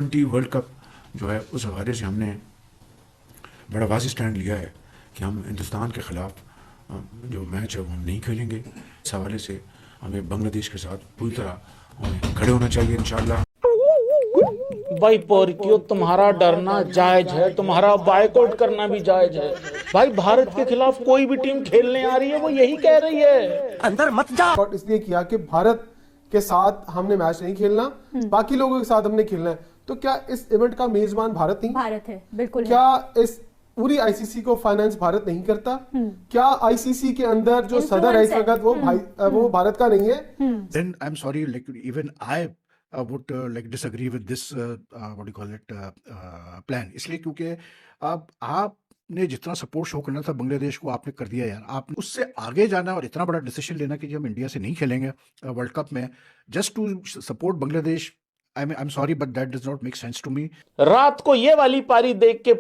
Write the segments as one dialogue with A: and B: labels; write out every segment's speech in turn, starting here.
A: World cup जो है उस हवाले से हमने बड़ा वाज़ी स्टैंड लिया है कि हम हिंदुस्तान के ख़िलाफ़ जो मैच है वो हम नहीं खेलेंगे। इस हवाले से हमें बांग्लादेश के साथ पूरी तरह हमें खड़े होना चाहिए इंशाअल्लाह।
B: भाई पोरकियो, तुम्हारा डरना जायज है, तुम्हारा बायकॉट करना भी जायज है। भाई भारत के खिलाफ कोई भी टीम खेलने आ रही है, वो यही कह रही है
C: अंदर मत जा।
D: और इसलिए किया कि भारत के साथ हमने मैच नहीं खेलना, बाकी लोगों के साथ हमने खेलना है। तो क्या इस इवेंट का मेजबान भारत नहीं?
E: भारत है, बिल्कुल।
D: क्या इस पूरी आईसीसी को फाइनेंस भारत नहीं करता? क्या आईसीसी के अंदर जो सदर है इस वक्त वो भारत का नहीं है?
A: Then I'm sorry, like even I would like disagree with this what do you call it plan। इसलिए क्योंकि अब आपने जितना सपोर्ट शो करना था बांग्लादेश को आपने कर दिया यार। आप उससे आगे जाना और इतना बड़ा डिसीजन लेना कि हम इंडिया से नहीं खेलेंगे वर्ल्ड कप में just to support Bangladesh. I am sorry but that does not make sense to me.
B: रात को ये वाली पारी देख के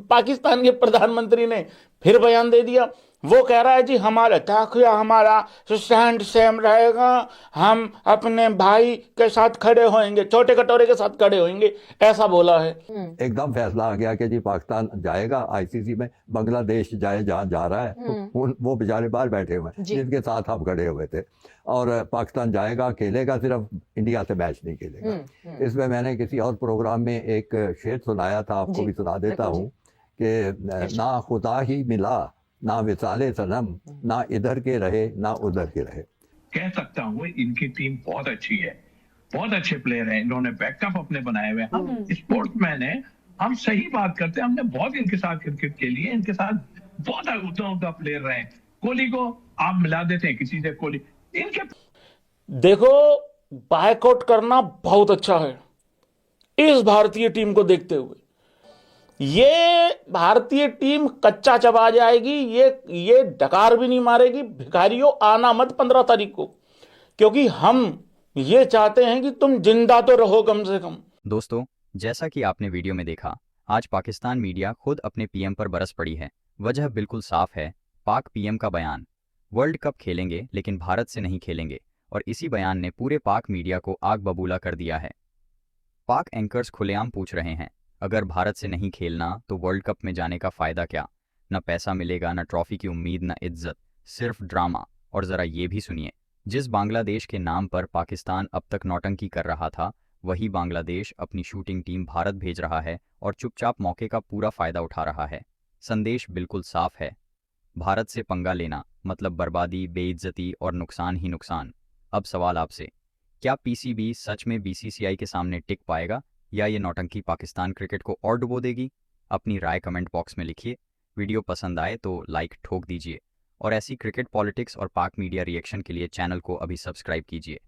B: पाकिस्तान के प्रधानमंत्री ने फिर बयान दे दिया। वो कह रहा है जी हमारा ताकिया, हमारा स्टैंड सेम रहेगा, हम अपने भाई के साथ खड़े होंगे, छोटे कटोरे के साथ खड़े होंगे, ऐसा बोला है।
C: एकदम फैसला आ गया कि जी पाकिस्तान जाएगा आईसीसी में, बांग्लादेश जाए जहाँ जा रहा है। वो बेचारे बाहर बैठे हुए हैं जिनके साथ हम खड़े हुए थे, और पाकिस्तान जाएगा, खेलेगा, सिर्फ इंडिया से मैच नहीं खेलेगा। इसमें मैंने किसी और प्रोग्राम में एक शेर सुनाया था, आपको भी सुना देता हूँ कि ना खुदा ही मिला, ना विसाले सनम, ना इधर के रहे ना उधर के रहे।
F: कह सकता हूँ इनकी टीम बहुत अच्छी है, बहुत अच्छे प्लेयर हैं, इन्होंने बैकअप अपने बनाए हुए हैं। हम स्पोर्ट्समैन हैं, हम सही बात करते हैं, हमने बहुत इनके साथ क्रिकेट के लिए, इनके साथ बहुत उदा प्लेयर रहे हैं। कोहली को आप मिला देते हैं किसी से, कोहली इनके
B: देखो, बायकॉट करना बहुत अच्छा है इस भारतीय टीम को देखते हुए। ये भारतीय टीम कच्चा चबा जाएगी, ये डकार भी नहीं मारेगी। भिखारियों आना मत 15 तारीख को, क्योंकि हम ये चाहते हैं कि तुम जिंदा तो रहो कम से कम।
G: दोस्तों, जैसा कि आपने वीडियो में देखा, आज पाकिस्तान मीडिया खुद अपने पीएम पर बरस पड़ी है। वजह बिल्कुल साफ है, पाक पीएम का बयान, वर्ल्ड कप खेलेंगे लेकिन भारत से नहीं खेलेंगे, और इसी बयान ने पूरे पाक मीडिया को आग बबूला कर दिया है। पाक एंकर्स खुलेआम पूछ रहे हैं, अगर भारत से नहीं खेलना तो वर्ल्ड कप में जाने का फ़ायदा क्या? न पैसा मिलेगा, न ट्रॉफी की उम्मीद, न इज्जत, सिर्फ ड्रामा। और ज़रा ये भी सुनिए, जिस बांग्लादेश के नाम पर पाकिस्तान अब तक नौटंकी कर रहा था, वही बांग्लादेश अपनी शूटिंग टीम भारत भेज रहा है और चुपचाप मौके का पूरा फ़ायदा उठा रहा है। संदेश बिल्कुल साफ है, भारत से पंगा लेना मतलब बर्बादी, बेइज्जती और नुकसान ही नुकसान। अब सवाल आपसे, क्या पीसीबी सच में बीसीसीआई के सामने टिक पाएगा, या ये नौटंकी पाकिस्तान क्रिकेट को और डुबो देगी? अपनी राय कमेंट बॉक्स में लिखिए। वीडियो पसंद आए तो लाइक ठोक दीजिए, और ऐसी क्रिकेट पॉलिटिक्स और पाक मीडिया रिएक्शन के लिए चैनल को अभी सब्सक्राइब कीजिए।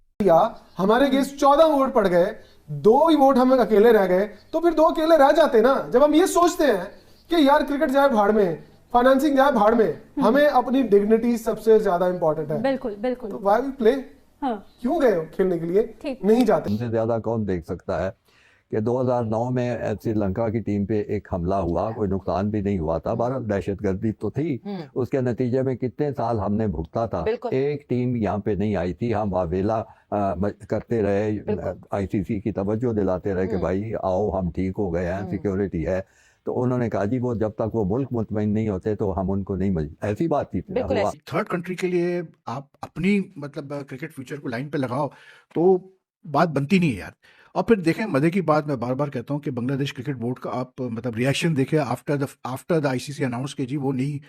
D: हमारे गेस्ट 14 वोट पड़ गए, 2 ही वोट हम अकेले रह गए, तो फिर 2 अकेले रह जाते ना। जब हम ये सोचते हैं कि यार क्रिकेट जाए भाड़ में, फाइनेंसिंग जाए भाड़ में, हमें अपनी डिग्निटी सबसे ज्यादा इंपॉर्टेंट है।
E: बिल्कुल बिल्कुल।
D: तो व्हाई वी प्ले? क्यों गए हो खेलने के लिए? नहीं जाते।
C: हमसे ज्यादा कौन देख सकता है कि 2009 में श्रीलंका की टीम पे एक हमला हुआ, कोई नुकसान भी नहीं हुआ था, भारत दहशतगर्दी तो थी, उसके नतीजे में कितने साल हमने भुगता था। एक टीम यहाँ पे नहीं आई थी, हम वावेला करते रहे, आईसीसी की तवज्जो दिलाते रहे कि भाई आओ हम ठीक हो गए हैं, सिक्योरिटी है। तो उन्होंने कहा जी वो जब तक वो मुल्क मुतमईन नहीं होते तो हम उनको नहीं मिल, ऐसी बात थी।
A: थर्ड कंट्री के लिए आप अपनी मतलब क्रिकेट फ्यूचर को लाइन पे लगाओ तो बात बनती नहीं है यार। और फिर देखें, मजे की बात मैं बार बार कहता हूँ कि बांग्लादेश क्रिकेट बोर्ड का आप मतलब रिएक्शन देखें आफ्टर द आईसीसी अनाउंस के जी वो नहीं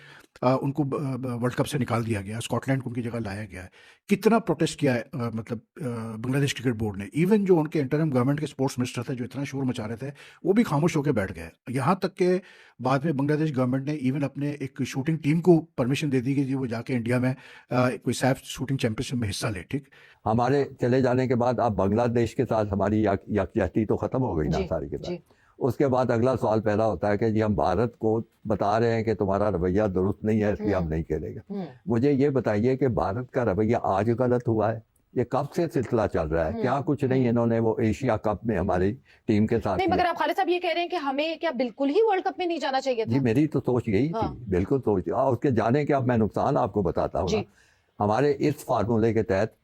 A: उनको वर्ल्ड कप से निकाल दिया गया, स्कॉटलैंड को उनकी जगह लाया गया है। कितना प्रोटेस्ट किया है मतलब बांग्लादेश क्रिकेट बोर्ड ने। इवन जो उनके इंटरिम गवर्नमेंट के स्पोर्ट्स मिनिस्टर थे जो इतना शोर मचा रहे थे, वो भी खामोश होकर बैठ गए। यहाँ तक के बाद में बांग्लादेश गवर्नमेंट ने इवन अपने एक शूटिंग टीम को परमिशन दे दी कि जी वो जाके इंडिया में कोई सैफ शूटिंग चैंपियनशिप में हिस्सा ले। ठीक,
C: हमारे चले जाने के बाद अब बांग्लादेश के साथ हमारी यकजहती तो खत्म हो गई ना सारी के साथ। उसके बाद अगला सवाल पैदा होता है कि जी हम भारत को बता रहे हैं कि तुम्हारा रवैया दुरुस्त नहीं है, इसलिए हम नहीं खेलेंगे। मुझे ये बताइए कि भारत का रवैया आज गलत हुआ है? ये कब से सिलसिला चल रहा है? क्या कुछ नहीं इन्होंने वो एशिया कप में हमारी टीम के साथ
H: नहीं, मगर आप खालिद साहब ये कह रहे हैं कि हमें क्या बिल्कुल ही वर्ल्ड कप में नहीं जाना चाहिए था?
C: जी मेरी तो सोच यही थी, बिल्कुल सोच थी। और उसके जाने के अब मैं नुकसान आपको बताता हूँ। हमारे इस फार्मूले के तहत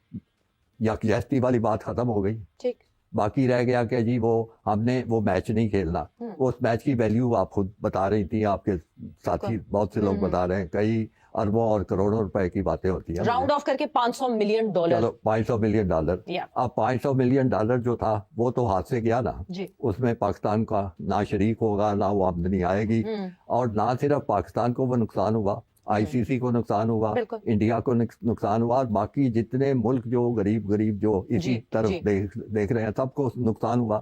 C: यकजहती वाली बात खत्म हो गई।
H: ठीक,
C: बाकी रह गया कि जी वो हमने वो मैच नहीं खेलना, उस मैच की वैल्यू आप खुद बता रही थी, आपके साथी बहुत से लोग बता रहे हैं, कई अरबों और करोड़ों रुपए की बातें होती हैं।
H: राउंड ऑफ करके $500 मिलियन।
C: चलो $500 मिलियन।
H: या
C: अब $500 मिलियन जो था वो तो हाथ से गया ना,
H: जी
C: उसमें पाकिस्तान का ना शरीक होगा, ना वो आमदनी आएगी, और ना सिर्फ पाकिस्तान को वो नुकसान हुआ, आईसीसी को नुकसान हुआ,
H: बिल्कुल।
C: इंडिया को नुकसान हुआ, और बाकी जितने मुल्क जो गरीब जो इसी
H: जी,
C: तरफ
H: जी।
C: देख रहे हैं सबको नुकसान हुआ।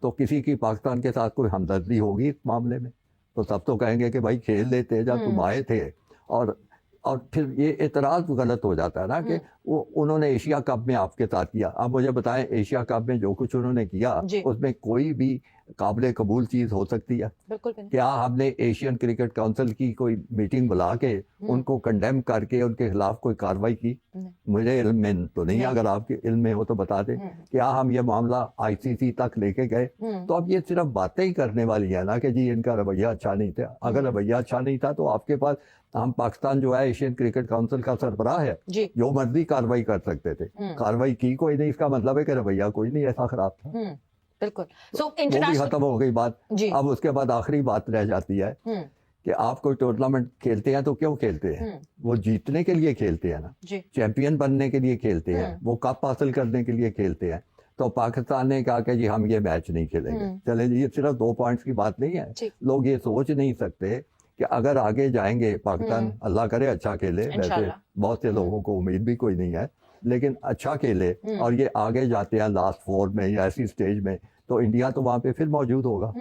C: तो किसी की पाकिस्तान के साथ कोई हमदर्दी होगी इस मामले में? तो सब तो कहेंगे कि भाई खेल लेते जब तुम आए थे। और फिर ये एतराज़ गलत हो जाता है ना कि वो उन्होंने एशिया कप में आपके साथ किया। आप मुझे बताएं, एशिया कप में जो कुछ उन्होंने किया
H: जी।
C: उसमें कोई भी काबिल कबूल चीज़ हो सकती है?
H: बिल्कुल भी नहीं।
C: क्या हमने एशियन क्रिकेट काउंसिल की कोई मीटिंग बुला के उनको कंडेम करके उनके खिलाफ कोई कार्रवाई की?
H: नहीं।
C: मुझे इल्म में तो नहीं, अगर आपके इल्म में हो तो बता दें। क्या हम ये मामला आईसीसी तक लेके गए? तो अब ये सिर्फ बातें ही करने वाली है ना कि जी इनका रवैया अच्छा नहीं था। अगर रवैया अच्छा नहीं था तो आपके पास, हम पाकिस्तान जो है एशियन क्रिकेट काउंसिल का सरबराह है,
H: जी
C: जो मर्जी कार्रवाई कर सकते थे, कार्रवाई की कोई नहीं। इसका मतलब है कि रवैया कोई नहीं ऐसा खराब था।
H: बिल्कुल। सो
C: वो भी
H: इंटरनेशनल
C: खत्म हो गई बात।
H: जी
C: अब उसके बाद आखिरी बात रह जाती है कि आप कोई टूर्नामेंट खेलते हैं तो क्यों खेलते हैं? वो जीतने के लिए खेलते हैं ना,
H: जी
C: चैंपियन बनने के लिए खेलते हैं, वो कप हासिल करने के लिए खेलते हैं। तो पाकिस्तान ने कहा कि जी हम ये मैच नहीं खेलेंगे। चले जी, ये सिर्फ 2 पॉइंट्स की बात नहीं है।
H: ठीक।
C: लोग ये सोच नहीं सकते कि अगर आगे जाएंगे पाकिस्तान, अल्लाह करे अच्छा खेले, वैसे
H: इंशाल्लाह।
C: बहुत से लोगों को उम्मीद भी कोई नहीं है, लेकिन अच्छा खेले और ये आगे जाते हैं लास्ट 4 में या ऐसी स्टेज में, तो इंडिया तो वहाँ पे फिर मौजूद होगा।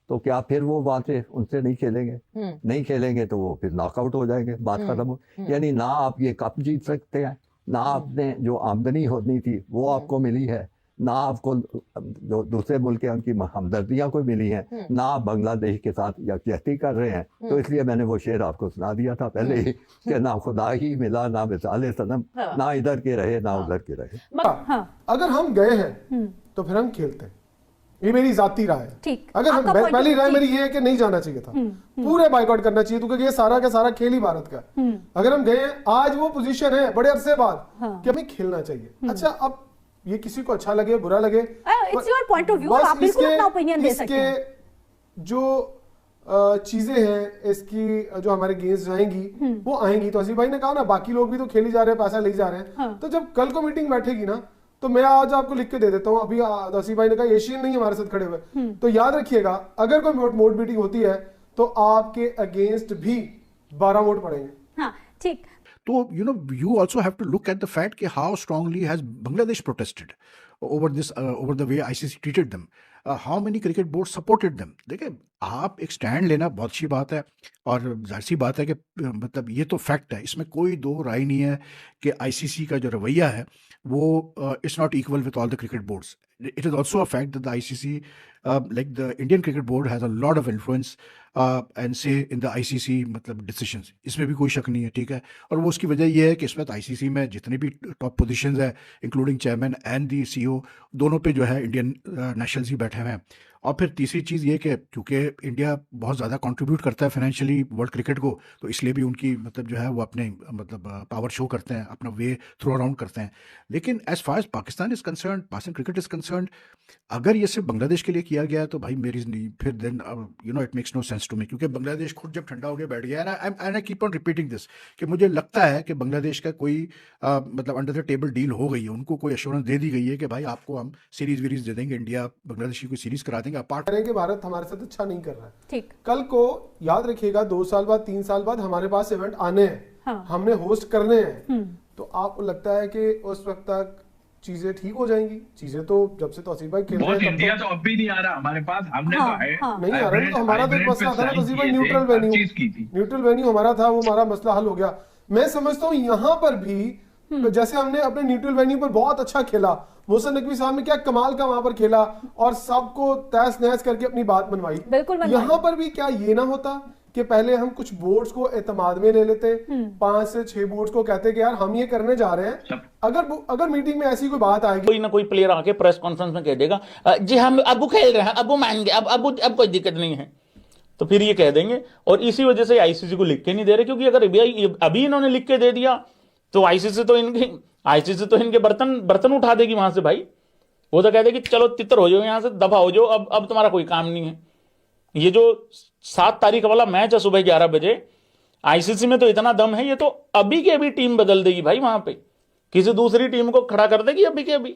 C: तो क्या फिर वो वहाँ से उनसे नहीं खेलेंगे? नहीं खेलेंगे तो वो फिर नॉकआउट हो जाएंगे, बात खत्म हो। यानी ना आप ये कप जीत सकते हैं, ना आपने जो आमदनी होनी थी वो आपको मिली है, ना आपको जो दूसरे मुल्क के उनकी हमदर्दियाँ कोई मिली हैं, ना आप बांग्लादेश के साथ यकजहती कर रहे हैं। तो इसलिए मैंने वो शेर आपको सुना दिया था पहले ही कि ना खुदा ही मिला ना मिसाले सनम, ना इधर के रहे ना उधर के रहे।
D: अगर हम गए हैं तो फिर हम खेलते हैं, ये मेरी जाती राय है।
E: ठीक।
D: अगर हम
E: आपका point
D: पहली
E: of-
D: राय
E: ठीक।
D: मेरी ये है कि नहीं जाना चाहिए था, पूरे बाइकआउट करना चाहिए, क्योंकि ये सारा का सारा खेल ही भारत का है। अगर हम गए हैं, आज वो पोजीशन है बड़े अरसे बाद कि हमें खेलना चाहिए। अच्छा, अब ये किसी को अच्छा लगे बुरा लगे,
E: it's your point of view,
D: बस
E: आप बिल्कुल
D: इसके-
E: अपना ओपिनियन दे सकते हैं।
D: इसके जो चीजें हैं इसकी जो हमारे गेम्स जाएंगी वो आएंगी। तो असीम भाई ने कहा ना, बाकी लोग भी तो खेली जा रहे हैं, पैसा ले जा रहे हैं। तो जब कल को मीटिंग बैठेगी ना, तो मैं आज आपको लिख के दे देता हूँ। अभी असीम भाई ने कहा एशियन नहीं हमारे साथ खड़े हुए, तो याद रखिएगा अगर कोई मोड मीटिंग होती है तो आपके अगेंस्ट भी 12 वोट पड़ेंगे।
E: हाँ ठीक।
A: तो you also have to look at the fact कि how strongly has Bangladesh protested over this over the way ICC treated them. How many cricket boards supported them? देखिए, आप एक स्टैंड लेना बहुत अच्छी बात है, और जाहिर सी बात है कि मतलब ये तो फैक्ट है, इसमें कोई दो राय नहीं है कि आईसीसी का जो रवैया है वो it's not equal with all the cricket boards. It is also a fact that the ICC, like the Indian Cricket Board, has a lot of influence and say in the ICC मतलब decisions. इसमें भी कोई शक नहीं है, ठीक है. और वो उसकी वजह ये है कि इसमें ICC में जितने भी टॉप पोजीशंस है, including chairman and the CEO, दोनों पे जो है इंडियन नेशनल्स ही बैठे हुए हैं. और फिर तीसरी चीज़ ये कि क्योंकि इंडिया बहुत ज़्यादा कंट्रीब्यूट करता है फाइनेंशियली वर्ल्ड क्रिकेट को, तो इसलिए भी उनकी मतलब जो है वो अपने मतलब पावर शो करते हैं, अपना वे थ्रो अराउंड करते हैं. लेकिन as far as Pakistan is concern, Pakistan cricket is concern, अगर ये सिर्फ बांग्लादेश के लिए किया गया है तो भाई मेरी फिर then it makes no sense to me, क्योंकि बांग्लादेश खुद जब ठंडा हो गया बैठ गया है. And I keep on repeating this कि मुझे लगता है कि बांग्लादेश का कोई मतलब अंडर द टेबल डील हो गई है, उनको कोई एश्योरेंस दे दी गई है कि भाई आपको हम सीरीज वीरीज दे देंगे, इंडिया बांग्लादेश की कोई सीरीज करा देंगे अपार्ट
D: करें कि भारत हमारे साथ अच्छा नहीं कर रहा है।
E: ठीक।
D: कल को याद रखिएगा 2 साल बाद 3 साल बाद हमारे पास इवेंट आने हैं,
E: हाँ।
D: हमने होस्ट करने हैं। तो आपको लगता है कि उस वक्त तक चीजें ठीक हो जाएंगी? चीजें तो जब से तौसीफ भाई खेल रहे
F: बहुत
D: हैं
F: इंडिया तो अब भी नहीं आ रहा हमारे पास, हमने
E: हाँ,
F: तो है
E: हाँ।
D: नहीं आ रहा है, तो हमारा तो एक मसला था ना तौसीफ भाई, न्यूट्रल वेन्यू,
F: चीज की थी।
D: न्यूट्रल वेन्यू हमारा था, वो हमारा मसला हल हो गया। मैं समझता हूँ यहाँ पर भी जैसे हमने अपने न्यूट्रल वेन्यू पर बहुत अच्छा खेला, मोहसिन नकवी साहब ने क्या कमाल का वहां पर खेला और सबको तहस नहस करके अपनी बात मनवाई।
E: बिल्कुल मनवाई।
D: यहाँ पर भी क्या ये ना होता कि पहले हम कुछ बोर्ड्स को एतमाद में ले लेते, 5 से 6 बोर्ड्स को कहते कि यार हम ये करने जा रहे हैं। अगर मीटिंग में ऐसी कोई बात आएगी,
B: कोई ना कोई प्लेयर आके प्रेस कॉन्फ्रेंस में कह देगा जी हम अब खेल रहे हैं, अब वो मान गए, अब कोई दिक्कत नहीं है, तो फिर ये कह देंगे। और इसी वजह से आईसीसी को लिख के नहीं दे रहे, क्योंकि अगर अभी इन्होंने लिख के दे दिया तो आईसीसी तो इनके बर्तन उठा देगी वहां से भाई। वो तो कहते कि चलो तितर हो जाओ यहाँ से, दफा हो जाओ, अब तुम्हारा कोई काम नहीं है। ये जो 7 तारीख वाला मैच है सुबह 11 बजे, आईसीसी में तो इतना दम है, ये तो अभी के अभी टीम बदल देगी भाई, वहां पे किसी दूसरी टीम को खड़ा कर देगी अभी के अभी।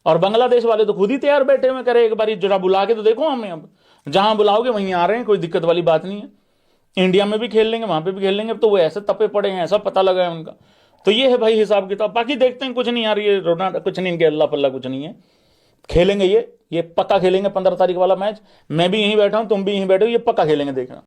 B: और बांग्लादेश वाले तो खुद ही तैयार बैठे हुए, करे एक बार जरा बुला के तो देखो हमें, अब जहां बुलाओगे वहीं आ रहे हैं, कोई दिक्कत वाली बात नहीं है। इंडिया में भी खेल लेंगे, वहां पे भी खेल लेंगे, अब तो वो ऐसे तपे पड़े हैं, ऐसा पता लगा है उनका। तो ये है भाई हिसाब किताब। बाकी देखते हैं, कुछ नहीं यार, ये रोनाल्डो कुछ नहीं, इनके अल्लाह पल्ला कुछ नहीं है। खेलेंगे ये पक्का खेलेंगे 15 तारीख वाला मैच। मैं भी यहीं बैठा हूं, तुम भी यहीं बैठे हो, ये पक्का खेलेंगे, देखना।